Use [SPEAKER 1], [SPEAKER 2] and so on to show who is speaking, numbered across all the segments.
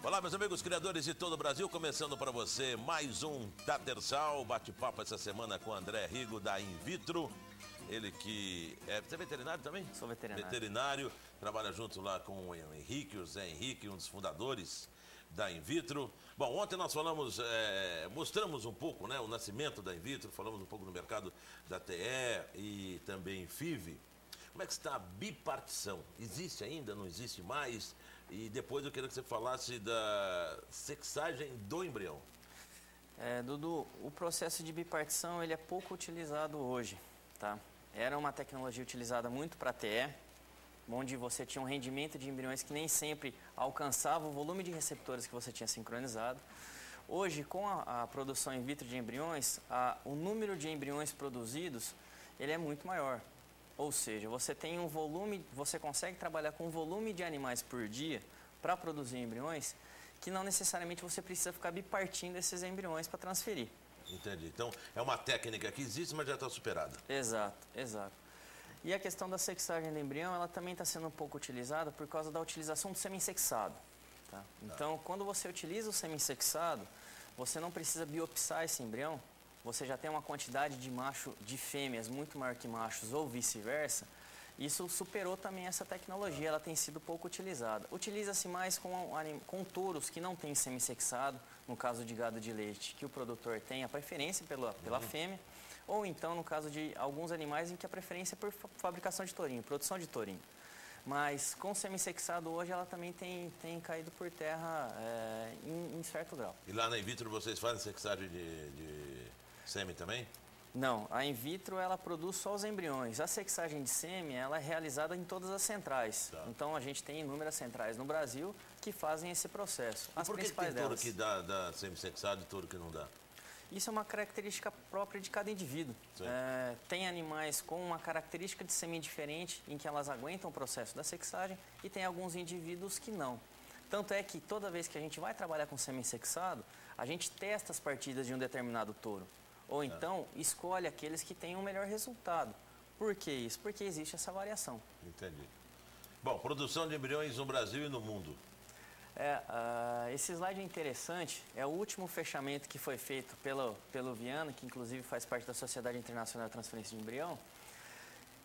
[SPEAKER 1] Olá, meus amigos criadores de todo o Brasil, começando para você mais um Tatersal, bate-papo essa semana com André Rigo da In-Vitro. Ele que você é veterinário também?
[SPEAKER 2] Sou veterinário.
[SPEAKER 1] Veterinário, trabalha junto lá com o Henrique, o Zé Henrique, um dos fundadores da In-Vitro. Bom, ontem nós falamos, mostramos um pouco, né, o nascimento da In-Vitro, falamos um pouco no mercado da TE e também FIV. Como é que está a bipartição? Existe ainda, não existe mais? E depois eu queria que você falasse da sexagem do embrião.
[SPEAKER 2] Dudu, o processo de bipartição ele é pouco utilizado hoje, tá? Era uma tecnologia utilizada muito para TE, onde você tinha um rendimento de embriões que nem sempre alcançava o volume de receptores que você tinha sincronizado. Hoje, com a produção in vitro de embriões, o número de embriões produzidos ele é muito maior. Ou seja, você tem um volume, você consegue trabalhar com um volume de animais por dia para produzir embriões que não necessariamente você precisa ficar bipartindo esses embriões para transferir.
[SPEAKER 1] Entendi. Então, é uma técnica que existe, mas já está superada.
[SPEAKER 2] Exato, exato. E a questão da sexagem do embrião, ela também está sendo um pouco utilizada por causa da utilização do semi-sexado. Tá? Então, quando você utiliza o semi-sexado, você não precisa biopsar esse embrião, você já tem uma quantidade de fêmeas muito maior que machos ou vice-versa. Isso superou também essa tecnologia, ela tem sido pouco utilizada. Utiliza-se mais com touros que não têm semi-sexado, no caso de gado de leite, que o produtor tem a preferência pela fêmea, ou então no caso de alguns animais em que a preferência é por fabricação de tourinho, produção de tourinho. Mas com semi-sexado hoje ela também tem caído por terra em certo grau.
[SPEAKER 1] E lá na In-Vitro vocês fazem sexagem de sêmen também?
[SPEAKER 2] Não, a In-Vitro ela produz só os embriões. A sexagem de sêmen ela é realizada em todas as centrais. Tá. Então a gente tem inúmeras centrais no Brasil que fazem esse processo.
[SPEAKER 1] As principais delas. Por que tem touro que dá semi-sexado e touro que não dá?
[SPEAKER 2] Isso é uma característica própria de cada indivíduo. Tem animais com uma característica de sêmen diferente, em que elas aguentam o processo da sexagem, e tem alguns indivíduos que não. Tanto é que toda vez que a gente vai trabalhar com semi-sexado, a gente testa as partidas de um determinado touro. Ou então, escolhe aqueles que têm um melhor resultado. Por que isso? Porque existe essa variação.
[SPEAKER 1] Entendi. Bom, produção de embriões no Brasil e no mundo.
[SPEAKER 2] Esse slide é interessante, é o último fechamento que foi feito pelo Viana, que inclusive faz parte da Sociedade Internacional de Transferência de Embrião,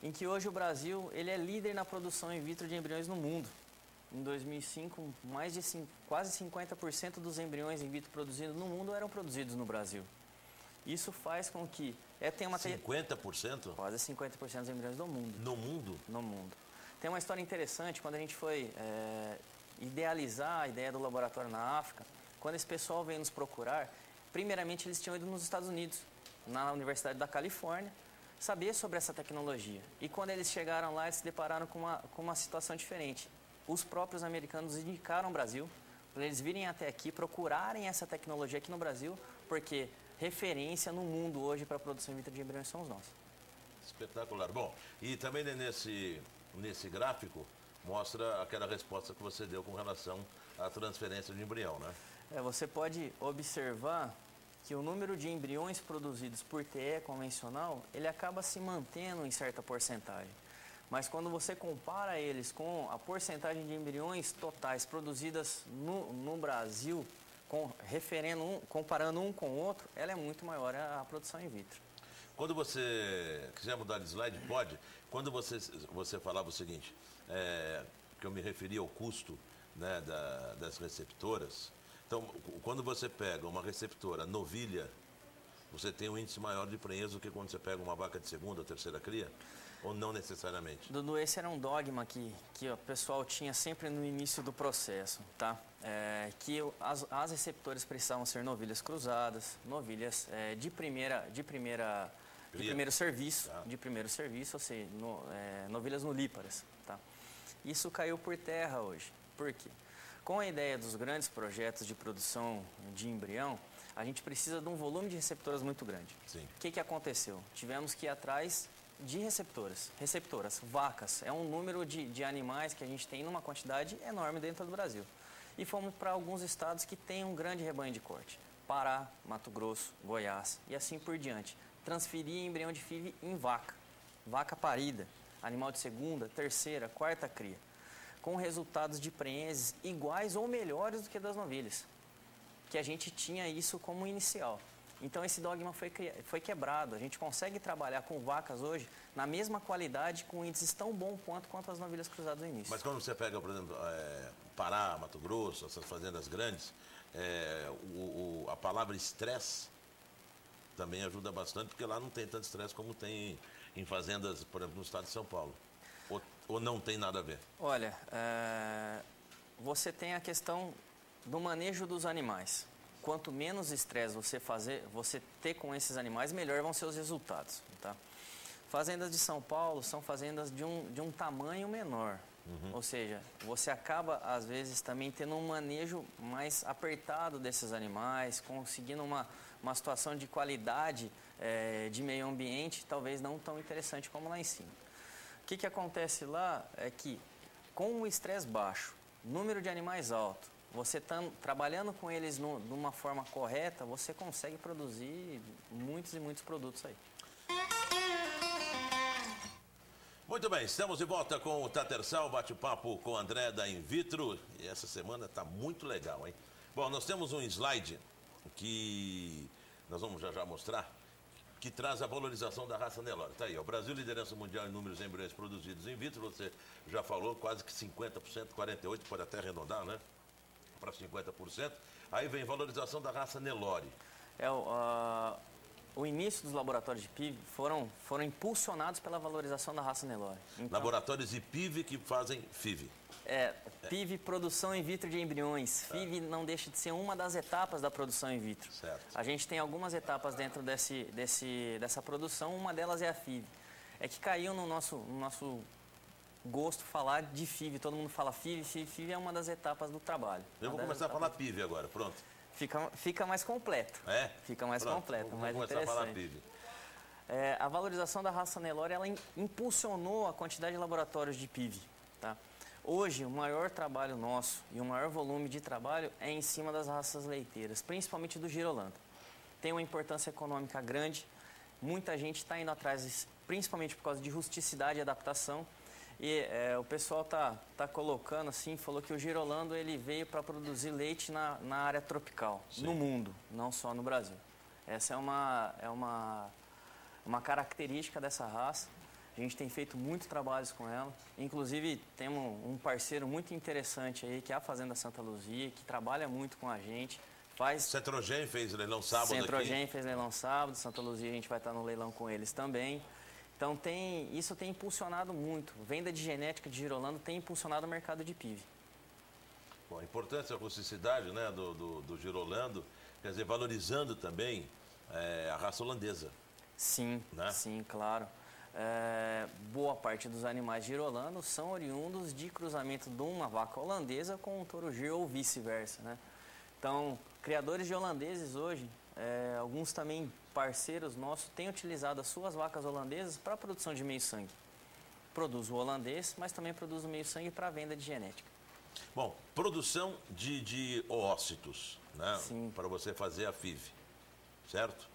[SPEAKER 2] em que hoje o Brasil ele é líder na produção in vitro de embriões no mundo. Em 2005, quase 50% dos embriões in vitro produzidos no mundo eram produzidos no Brasil. Isso faz com que...
[SPEAKER 1] 50%?
[SPEAKER 2] Quase 50% dos embriões do mundo.
[SPEAKER 1] No mundo?
[SPEAKER 2] No mundo. Tem uma história interessante, quando a gente foi idealizar a ideia do laboratório na África, quando esse pessoal veio nos procurar, primeiramente eles tinham ido nos Estados Unidos, na Universidade da Califórnia, saber sobre essa tecnologia. E quando eles chegaram lá, eles se depararam com uma situação diferente. Os próprios americanos indicaram o Brasil, para eles virem até aqui, procurarem essa tecnologia aqui no Brasil, porque referência no mundo hoje para a produção in vitro de embriões são os nossos.
[SPEAKER 1] Espetacular. Bom, e também nesse gráfico mostra aquela resposta que você deu com relação à transferência de embrião, né?
[SPEAKER 2] Você pode observar que o número de embriões produzidos por TE convencional, ele acaba se mantendo em certa porcentagem. Mas quando você compara eles com a porcentagem de embriões totais produzidas no Brasil, comparando um com o outro, ela é muito maior a produção in vitro.
[SPEAKER 1] Quando você quiser mudar de slide, pode. Quando você falava o seguinte, que eu me referi ao custo, né, das receptoras. Então, quando você pega uma receptora novilha, você tem um índice maior de prenhez do que quando você pega uma vaca de segunda ou terceira cria? Ou não necessariamente?
[SPEAKER 2] Dudu, esse era um dogma que o pessoal tinha sempre no início do processo, tá? Que as receptoras precisavam ser novilhas cruzadas, novilhas de primeiro serviço, ou seja, novilhas nulíparas, tá? Isso caiu por terra hoje. Por quê? Com a ideia dos grandes projetos de produção de embrião, a gente precisa de um volume de receptoras muito grande.
[SPEAKER 1] Sim.
[SPEAKER 2] O que aconteceu? Tivemos que ir atrás de receptoras, vacas. É um número de animais que a gente tem numa quantidade enorme dentro do Brasil. E fomos para alguns estados que têm um grande rebanho de corte. Pará, Mato Grosso, Goiás e assim por diante. Transferir embrião de FIV em vaca. Vaca parida, animal de segunda, terceira, quarta cria. com resultados de prenhes iguais ou melhores do que das novilhas. Que a gente tinha isso como inicial. Então esse dogma foi quebrado. A gente consegue trabalhar com vacas hoje na mesma qualidade, com índices tão bons quanto as novilhas cruzadas no início.
[SPEAKER 1] Mas quando você pega, por exemplo, Pará, Mato Grosso, essas fazendas grandes, a palavra estresse também ajuda bastante, porque lá não tem tanto estresse como tem em fazendas, por exemplo, no estado de São Paulo. Ou não tem nada a ver?
[SPEAKER 2] Olha, você tem a questão do manejo dos animais. Quanto menos estresse você ter com esses animais, melhor vão ser os resultados. Tá? Fazendas de São Paulo são fazendas de um tamanho menor. Ou seja, você acaba, às vezes, também tendo um manejo mais apertado desses animais, conseguindo uma situação de qualidade de meio ambiente, talvez não tão interessante como lá em cima. O que acontece lá é que, com o estresse baixo, número de animais alto, você trabalhando com eles de uma forma correta, você consegue produzir muitos e muitos produtos aí.
[SPEAKER 1] Muito bem, estamos de volta com o Tatersal, bate-papo com o André da Invitro. E essa semana está muito legal, hein? Bom, nós temos um slide que nós vamos já mostrar, que traz a valorização da raça Nelore. Está aí, o Brasil liderança mundial em números de embriões produzidos in vitro, você já falou, quase que 50%, 48%, pode até arredondar, né? Para 50%. Aí vem valorização da raça Nelore.
[SPEAKER 2] O início dos laboratórios de PIV foram impulsionados pela valorização da raça Nelore. Então,
[SPEAKER 1] laboratórios de PIV que fazem FIV.
[SPEAKER 2] PIV, produção in vitro de embriões. FIV não deixa de ser uma das etapas da produção in vitro.
[SPEAKER 1] Certo.
[SPEAKER 2] A gente tem algumas etapas dentro dessa produção, uma delas é a FIV. É que caiu no nosso gosto falar de FIV, todo mundo fala FIV, FIV é uma das etapas do trabalho.
[SPEAKER 1] Eu vou começar a falar PIV agora, pronto.
[SPEAKER 2] Fica mais completo. Fica mais completo, mais interessante.
[SPEAKER 1] A falar PIV.
[SPEAKER 2] A valorização da raça Nelore, ela impulsionou a quantidade de laboratórios de PIV. Tá? Hoje, o maior trabalho nosso e o maior volume de trabalho é em cima das raças leiteiras, principalmente do Girolando. Tem uma importância econômica grande, muita gente está indo atrás, principalmente por causa de rusticidade e adaptação. E o pessoal tá colocando assim, falou que o Girolando ele veio para produzir leite na área tropical,
[SPEAKER 1] Sim,
[SPEAKER 2] no mundo, não só no Brasil. Essa é uma característica dessa raça. A gente tem feito muitos trabalhos com ela. Inclusive, temos um parceiro muito interessante aí, que é a Fazenda Santa Luzia, que trabalha muito com a gente.
[SPEAKER 1] Centrogen fez leilão sábado
[SPEAKER 2] Centrogen fez leilão sábado, Santa Luzia a gente vai estar no leilão com eles também. Então, isso tem impulsionado muito. Venda de genética de Girolando tem impulsionado o mercado de PIV.
[SPEAKER 1] Bom, a importância, a rusticidade, né, do Girolando, quer dizer, valorizando também a raça holandesa.
[SPEAKER 2] Sim,
[SPEAKER 1] né?
[SPEAKER 2] Sim, claro. Boa parte dos animais Girolando são oriundos de cruzamento de uma vaca holandesa com um touro gir ou vice-versa, né? Então, criadores de holandeses hoje, alguns também parceiros nossos têm utilizado as suas vacas holandesas para a produção de meio-sangue. Produz o holandês, mas também produz o meio-sangue para a venda de genética.
[SPEAKER 1] Bom, produção de oócitos, né?
[SPEAKER 2] Sim.
[SPEAKER 1] Para você fazer a FIV, certo?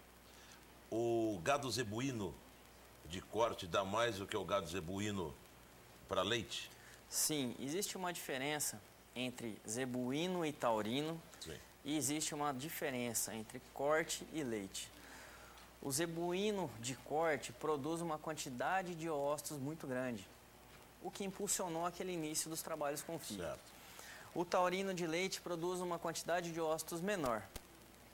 [SPEAKER 1] O gado zebuíno de corte dá mais do que o gado zebuíno para leite?
[SPEAKER 2] Sim, existe uma diferença entre zebuíno e taurino.
[SPEAKER 1] Sim.
[SPEAKER 2] E existe uma diferença entre corte e leite. O zebuíno de corte produz uma quantidade de oócitos muito grande, o que impulsionou aquele início dos trabalhos com FIV.
[SPEAKER 1] Certo.
[SPEAKER 2] O taurino de leite produz uma quantidade de oócitos menor.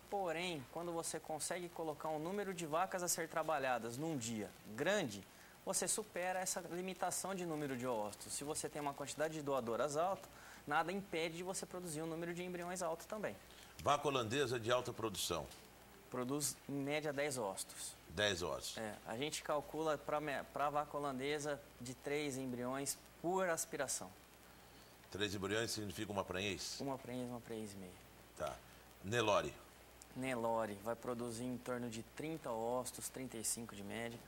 [SPEAKER 2] Porém, quando você consegue colocar um número de vacas a ser trabalhadas num dia grande, você supera essa limitação de número de oócitos. Se você tem uma quantidade de doadoras alta, nada impede de você produzir um número de embriões alto também.
[SPEAKER 1] Vaca holandesa de alta produção?
[SPEAKER 2] Produz, em média, 10 ócitos.
[SPEAKER 1] 10 ócitos.
[SPEAKER 2] A gente calcula para a vaca holandesa de 3 embriões por aspiração.
[SPEAKER 1] 3 embriões significa uma prenhez?
[SPEAKER 2] Uma prenhez e meia.
[SPEAKER 1] Tá. Nelore?
[SPEAKER 2] Nelore vai produzir em torno de 30 ócitos, 35 de média.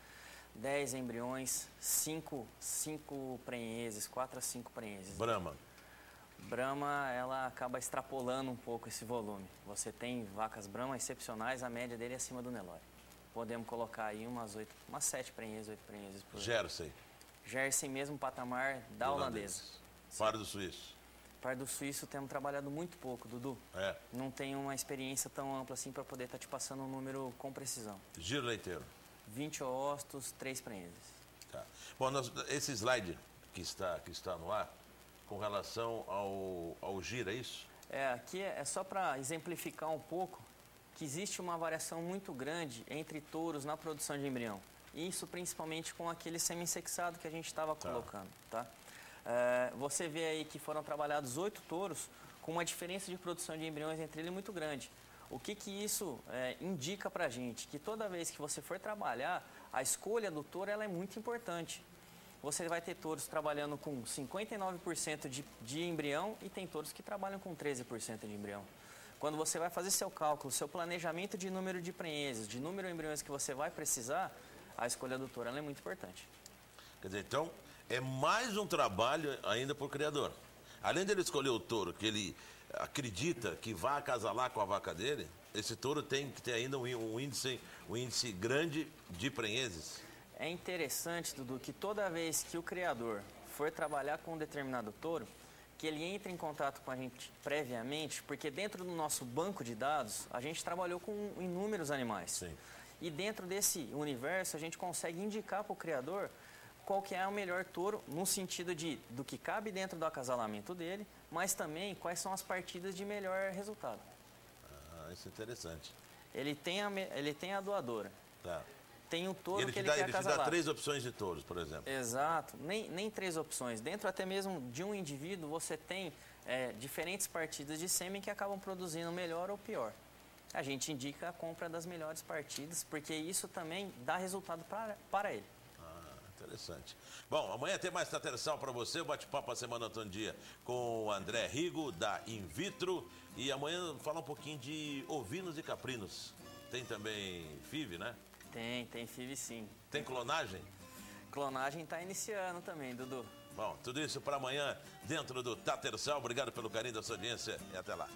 [SPEAKER 2] 10 embriões, 5 prenhezes, 4 a 5 prenhezes.
[SPEAKER 1] Brahma?
[SPEAKER 2] Brahma, ela acaba extrapolando um pouco esse volume. Você tem vacas Brahma excepcionais, a média dele é acima do Nelore. Podemos colocar aí umas 7 prenhezes, 8 prenhezes por ano.
[SPEAKER 1] Jersey?
[SPEAKER 2] Jersey, mesmo patamar da holandesa.
[SPEAKER 1] Pardo suíço.
[SPEAKER 2] Pardo suíço temos trabalhado muito pouco, Dudu.
[SPEAKER 1] É.
[SPEAKER 2] Não tenho uma experiência tão ampla assim para poder estar te passando um número com precisão.
[SPEAKER 1] Giro leiteiro.
[SPEAKER 2] 20 oostos, 3 prenhes.
[SPEAKER 1] Tá. Bom, esse slide que está no ar, com relação ao giro, é isso?
[SPEAKER 2] Aqui é só para exemplificar um pouco que existe uma variação muito grande entre touros na produção de embrião. Isso principalmente com aquele semi-sexado que a gente estava colocando, tá? Você vê aí que foram trabalhados 8 touros com uma diferença de produção de embriões entre eles muito grande. O que isso indica pra gente? Que toda vez que você for trabalhar, a escolha do touro ela é muito importante. Você vai ter touros trabalhando com 59% de embrião e tem touros que trabalham com 13% de embrião. Quando você vai fazer seu cálculo, seu planejamento de número de prenhes, de número de embriões que você vai precisar, a escolha do touro ela é muito importante.
[SPEAKER 1] Quer dizer, então, é mais um trabalho ainda para o criador. Além dele escolher o touro que ele acredita que vai acasalar com a vaca dele, esse touro tem que ter ainda um índice grande de prenheses.
[SPEAKER 2] É interessante, Dudu, que toda vez que o criador for trabalhar com um determinado touro, que ele entre em contato com a gente previamente, porque dentro do nosso banco de dados, a gente trabalhou com inúmeros animais.
[SPEAKER 1] Sim.
[SPEAKER 2] E dentro desse universo, a gente consegue indicar para o criador qual que é o melhor touro, no sentido do que cabe dentro do acasalamento dele, mas também quais são as partidas de melhor resultado.
[SPEAKER 1] Isso é interessante.
[SPEAKER 2] Ele tem a doadora.
[SPEAKER 1] Tá.
[SPEAKER 2] Tem o touro
[SPEAKER 1] ele
[SPEAKER 2] que ele quer acasalar.
[SPEAKER 1] Ele te dá 3 opções de touros, por exemplo.
[SPEAKER 2] Exato. Nem 3 opções. Dentro até mesmo de um indivíduo, você tem diferentes partidas de sêmen que acabam produzindo melhor ou pior. A gente indica a compra das melhores partidas, porque isso também dá resultado para ele.
[SPEAKER 1] Interessante. Bom, amanhã tem mais Tatersal para você, o bate-papo a semana todo dia com o André Rigo, da In-Vitro. E amanhã falar um pouquinho de ovinos e caprinos. Tem também FIV, né?
[SPEAKER 2] Tem FIV sim.
[SPEAKER 1] Tem clonagem?
[SPEAKER 2] Clonagem está iniciando também, Dudu.
[SPEAKER 1] Bom, tudo isso para amanhã dentro do Tatersal. Obrigado pelo carinho da sua audiência e até lá.